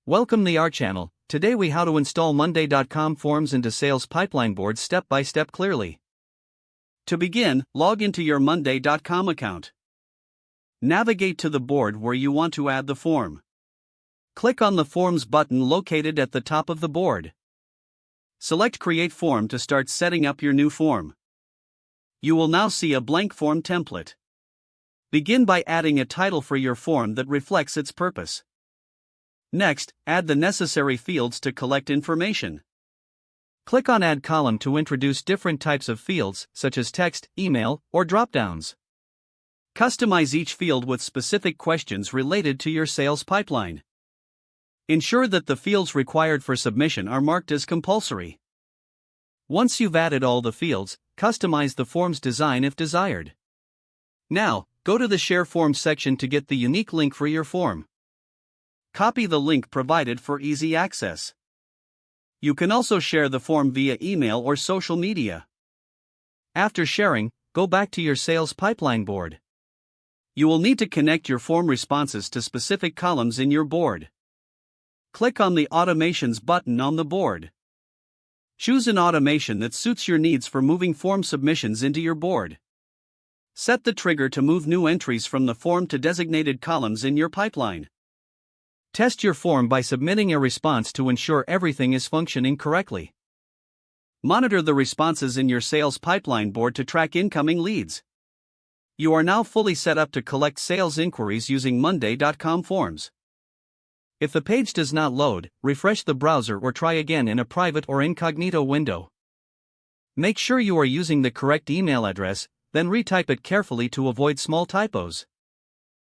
Welcome to our channel. Today we how to install Monday.com forms into Sales Pipeline Board step by step clearly. To begin, log into your Monday.com account. Navigate to the board where you want to add the form. Click on the Forms button located at the top of the board. Select Create Form to start setting up your new form. You will now see a blank form template. Begin by adding a title for your form that reflects its purpose. Next, add the necessary fields to collect information. Click on Add Column to introduce different types of fields, such as text, email, or drop-downs. Customize each field with specific questions related to your sales pipeline. Ensure that the fields required for submission are marked as compulsory. Once you've added all the fields, customize the form's design if desired. Now, go to the Share Form section to get the unique link for your form. Copy the link provided for easy access. You can also share the form via email or social media. After sharing, go back to your sales pipeline board. You will need to connect your form responses to specific columns in your board. Click on the Automations button on the board. Choose an automation that suits your needs for moving form submissions into your board. Set the trigger to move new entries from the form to designated columns in your pipeline. Test your form by submitting a response to ensure everything is functioning correctly. Monitor the responses in your sales pipeline board to track incoming leads. You are now fully set up to collect sales inquiries using Monday.com forms. If the page does not load, refresh the browser or try again in a private or incognito window. Make sure you are using the correct email address, then retype it carefully to avoid small typos.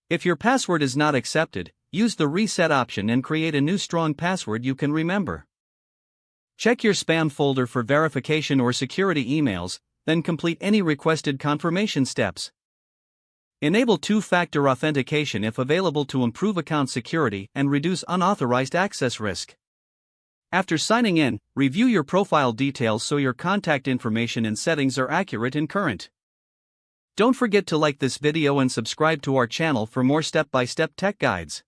If your password is not accepted, use the reset option and create a new strong password you can remember. Check your spam folder for verification or security emails, then complete any requested confirmation steps. Enable two-factor authentication if available to improve account security and reduce unauthorized access risk. After signing in, review your profile details so your contact information and settings are accurate and current. Don't forget to like this video and subscribe to our channel for more step-by-step tech guides.